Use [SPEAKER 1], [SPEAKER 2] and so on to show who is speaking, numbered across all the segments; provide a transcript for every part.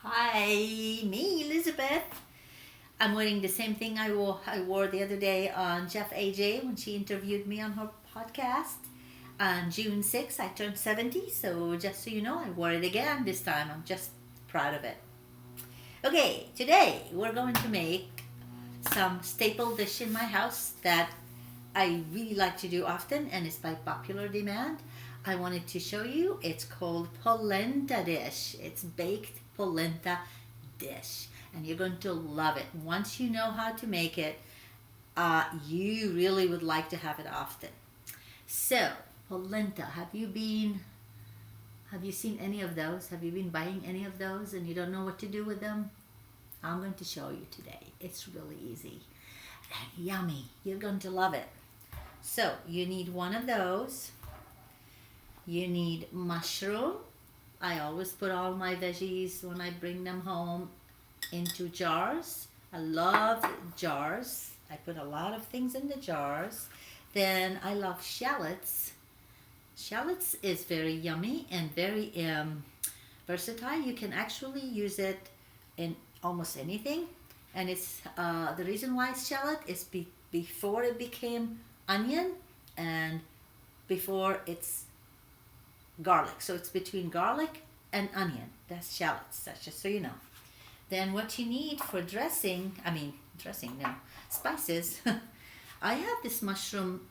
[SPEAKER 1] Hi, me, Elizabeth. I'm wearing the same thing I wore the other day on Jeff AJ when she interviewed me on her podcast. On June 6th, I turned 70, so just so you know, I wore it again this time. I'm just proud of it. Okay, today we're going to make some staple dish in my house that I really like to do often and it's by popular demand. I wanted to show you. It's called polenta dish. It's baked polenta dish, and you're going to love it. Once you know how to make it, you really would like to have it often. So, polenta, have you seen any of those? Have you been buying any of those and you don't know what to do with them? I'm going to show you today. It's really easy and yummy. You're going to love it. So, you need one of those. You need mushroom. I always put all my veggies when I bring them home into jars. I love jars. I put a lot of things in the jars. Then I love shallots. Shallots is very yummy and very versatile. You can actually use it in almost anything. And it's the reason why it's shallot is before it became onion and before it's garlic. So it's between garlic and onion. That's shallots. That's just so you know. Then what you need for dressing, no, spices. I have this mushroom,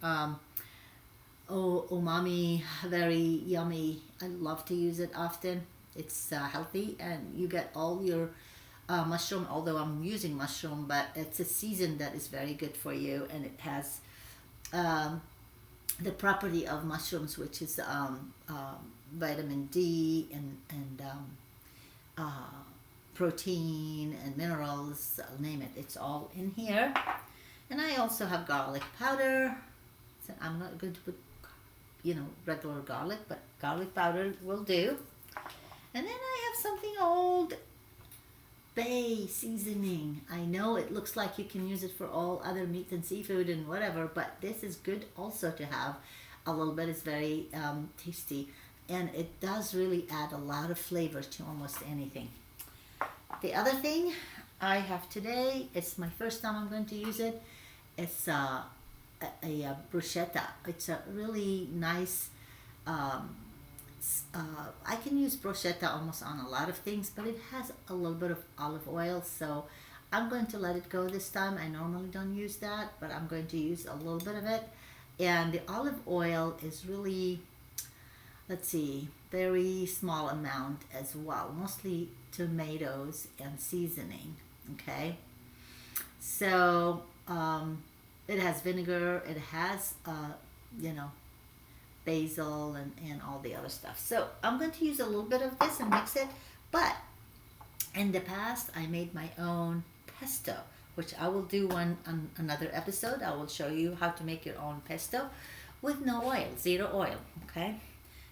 [SPEAKER 1] umami, very yummy. I love to use it often. It's healthy and you get all your mushroom, although I'm using mushroom, but it's a season that is very good for you and it has um, the property of mushrooms, which is vitamin D and uh, protein and minerals, name it. It's all in here. And I also have garlic powder. So I'm not going to put, regular garlic, but garlic powder will do. And then I have something old bay seasoning. I know it looks like you can use it for all other meat and seafood and whatever, but this is good also to have a little bit. It's very tasty and it does really add a lot of flavor to almost anything. The other thing I have today, it's my first time I'm going to use it. It's a bruschetta. It's a really nice I can use bruschetta almost on a lot of things, but it has a little bit of olive oil, so I'm going to let it go this time. I normally don't use that, but I'm going to use a little bit of it. And the olive oil is really, let's see, very small amount as well, mostly tomatoes and seasoning. Okay, so it has vinegar, it has you know basil and all the other stuff. So I'm going to use a little bit of this and mix it. But in the past, I made my own pesto, which I will do one on another episode. I will show you how to make your own pesto with no oil, zero oil. Okay.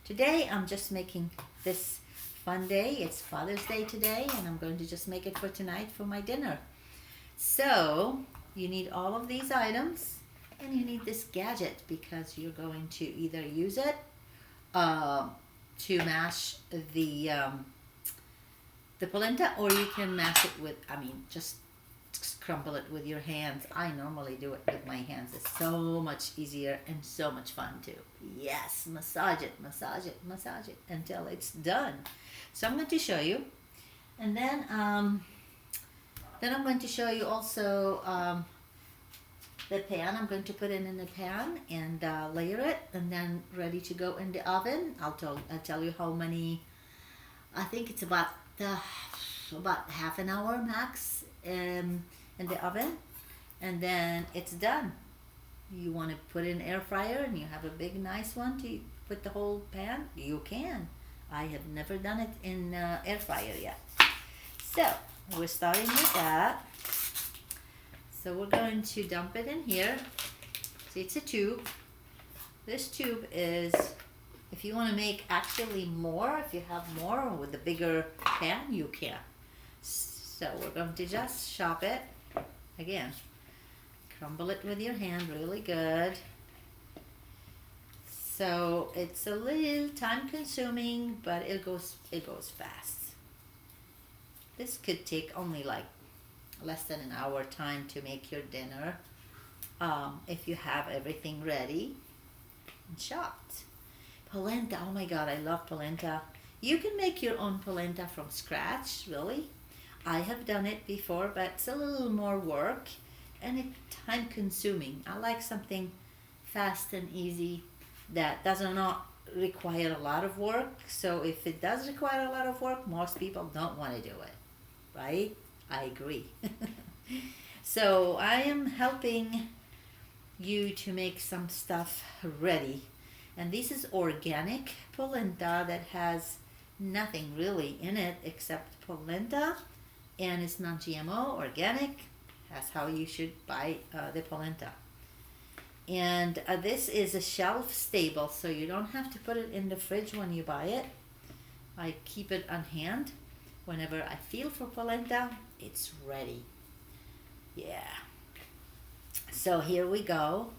[SPEAKER 1] Today I'm just making this fun day. It's Father's Day today, and I'm going to just make it for tonight for my dinner. So you need all of these items. And you need this gadget because you're going to either use it to mash the polenta, or you can mash it with, just crumble it with your hands. I normally do it with my hands. It's so much easier and so much fun too. Yes, massage it, massage it, massage it until it's done. So I'm going to show you, and then I'm going to show you also. The pan, I'm going to put it in the pan and layer it, and then ready to go in the oven. I'll tell you how many. I think it's about half an hour max in the oven, and then it's done. You want to put in air fryer, and you have a big nice one to put the whole pan. You can. I have never done it in air fryer yet. So we're starting with that. So we're going to dump it in here. See, it's a tube. This tube is, if you want to make actually more, if you have more with a bigger pan, you can. So we're going to just chop it. Again, crumble it with your hand really good. So it's a little time consuming, but it goes fast. This could take only like less than an hour time to make your dinner, if you have everything ready and chopped. Polenta, oh my god, I love polenta. You can make your own polenta from scratch, really. I have done it before, but it's a little more work and it's time consuming. I like something fast and easy that does not require a lot of work. So if it does require a lot of work, most people don't want to do it, right? I agree. So I am helping you to make some stuff ready. And this is organic polenta that has nothing really in it except polenta, and it's non-GMO, organic. That's how you should buy the polenta. And this is a shelf stable, so you don't have to put it in the fridge when you buy it. I keep it on hand. Whenever I feel for polenta, it's ready. Yeah. So here we go.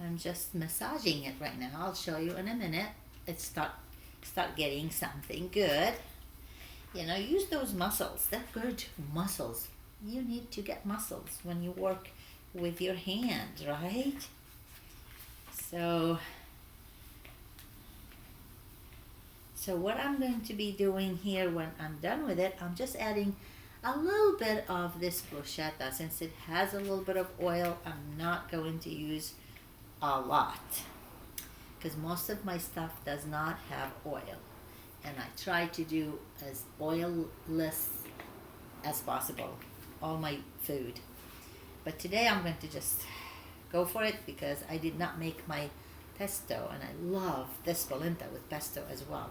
[SPEAKER 1] I'm just massaging it right now. I'll show you in a minute. It's start getting something good. You know, use those muscles. They're good muscles. You need to get muscles when you work with your hands, right? So what I'm going to be doing here when I'm done with it, I'm just adding a little bit of this bruschetta. Since it has a little bit of oil, I'm not going to use a lot, because most of my stuff does not have oil, and I try to do as oilless as possible all my food. But today I'm going to just go for it because I did not make my pesto, and I love this polenta with pesto as well.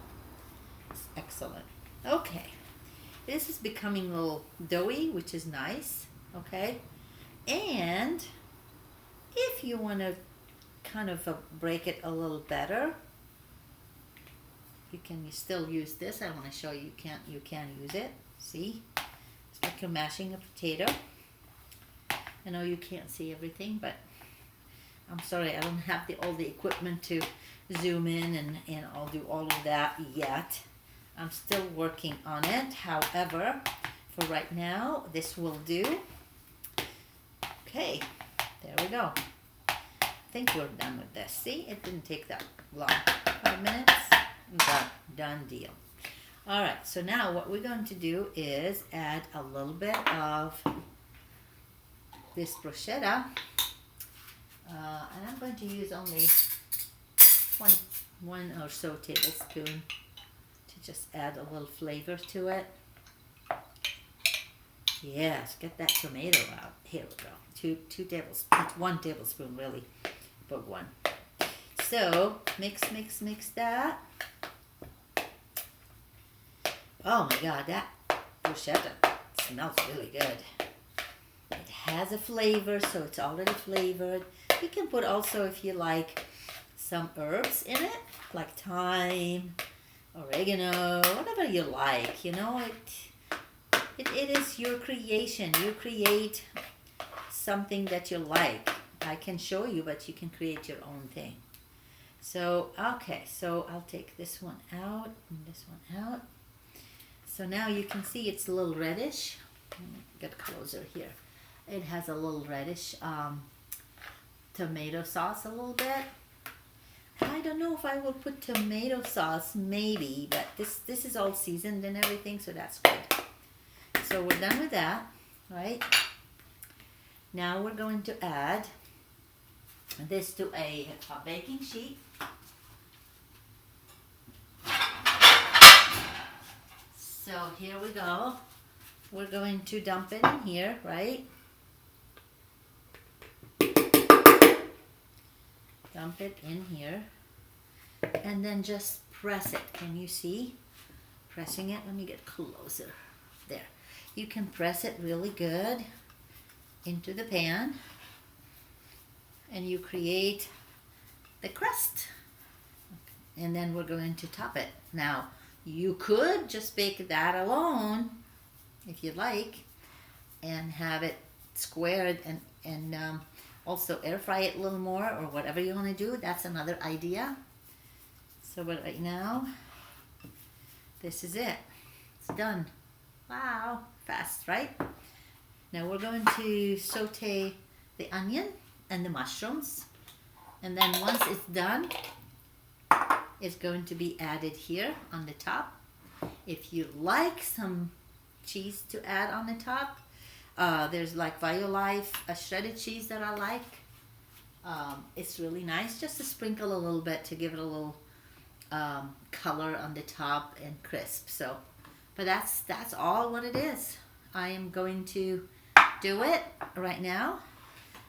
[SPEAKER 1] It's excellent. Okay, this is becoming a little doughy, which is nice. Okay, and if you want to kind of break it a little better, you can still use this. I want to show you you can use it. See, it's like you're mashing a potato. I know you can't see everything, but I'm sorry, I don't have all the equipment to zoom in and I'll do all of that yet. I'm still working on it. However, for right now, this will do. Okay, there we go. I think we're done with this. See, it didn't take that long. 5 minutes, done deal. All right, so now what we're going to do is add a little bit of this bruschetta, and I'm going to use only one or so tablespoon to just add a little flavor to it. Yes, get that tomato out. Here we go. 2 tablespoons, 1 tablespoon really, but 1. So mix that. Oh my God, that bruschetta smells really good. It has a flavor, so it's already flavored. You can put also, if you like, some herbs in it, like thyme, oregano, whatever you like. You know, it is your creation. You create something that you like. I can show you, but you can create your own thing. So, okay, so I'll take this one out and this one out. So now you can see it's a little reddish. Let me get closer here. It has a little reddish tomato sauce a little bit. I don't know if I will put tomato sauce, maybe, but this is all seasoned and everything, so that's good. So we're done with that, right? Now we're going to add this to a baking sheet. So here we go. We're going to dump it in here, right? Dump it in here. And then just press it. Can you see? Pressing it. Let me get closer. There. You can press it really good into the pan. And you create the crust. And then we're going to top it. Now, you could just bake that alone, if you'd like, and have it squared and also air fry it a little more, or whatever you want to do. That's another idea. So, but right now, this is it. It's done. Wow, fast, right? Now we're going to saute the onion and the mushrooms. And then once it's done, it's going to be added here on the top. If you like some cheese to add on the top, there's like Violife, a shredded cheese that I like. It's really nice just to sprinkle a little bit to give it a little color on the top and crisp. So, but that's all what it is. I am going to do it right now,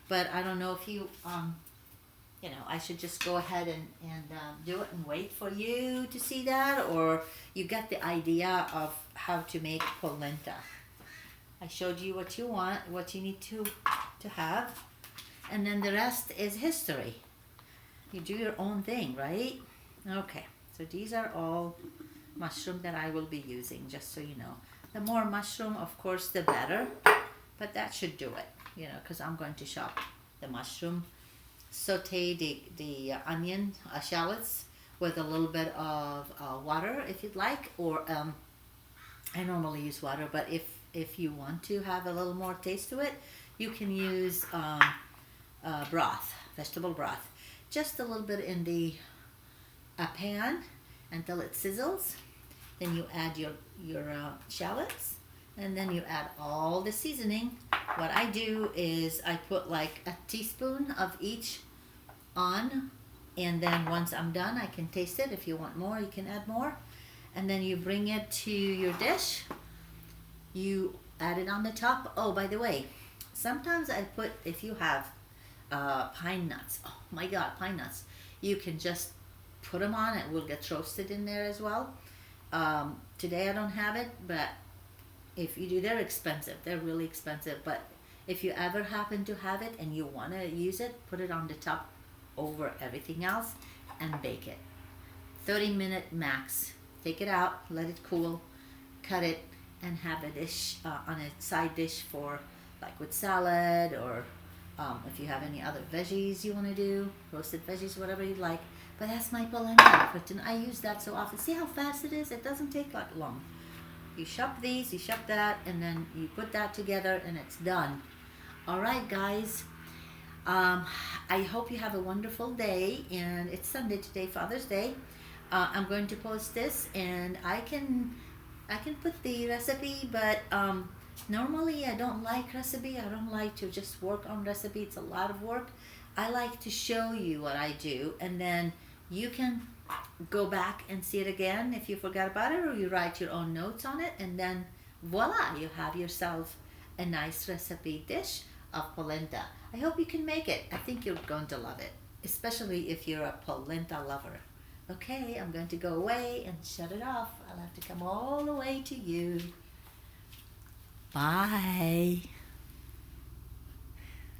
[SPEAKER 1] but I don't know if you I should just go ahead and do it and wait for you to see that, or you get the idea of how to make polenta. I showed you what you want, what you need to have, and then the rest is history. You do your own thing, right? Okay, so these are all mushroom that I will be using, just so you know. The more mushroom, of course, the better, but that should do it, because I'm going to chop the mushroom, saute the onion shallots with a little bit of water if you'd like, or I normally use water, but if you want to have a little more taste to it, you can use broth, vegetable broth, just a little bit in the pan until it sizzles. Then you add your shallots, and then you add all the seasoning. What I do is I put like a teaspoon of each on, and then once I'm done, I can taste it. If you want more, you can add more. And then you bring it to your dish. You add it on the top. Oh, by the way, sometimes I put, if you have pine nuts, oh my God, pine nuts, you can just put them on. It will get roasted in there as well. Today I don't have it, but if you do, they're expensive. They're really expensive. But if you ever happen to have it and you want to use it, put it on the top over everything else and bake it. 30-minute max. Take it out, let it cool, cut it, and have a dish on a side dish for like with salad, or if you have any other veggies you want to do, roasted veggies, whatever you like. But that's my polenta, and I use that so often. See how fast it is? It doesn't take that long. You chop these, you chop that, and then you put that together, and it's done. All right, guys. I hope you have a wonderful day, and it's Sunday today, Father's Day. I'm going to post this, and I can put the recipe, but normally I don't like recipe. I don't like to just work on recipe. It's a lot of work. I like to show you what I do, and then you can go back and see it again if you forgot about it, or you write your own notes on it, and then voila, you have yourself a nice recipe dish of polenta. I hope you can make it. I think you're going to love it, especially if you're a polenta lover. Okay, I'm going to go away and shut it off. I'll have to come all the way to you. Bye.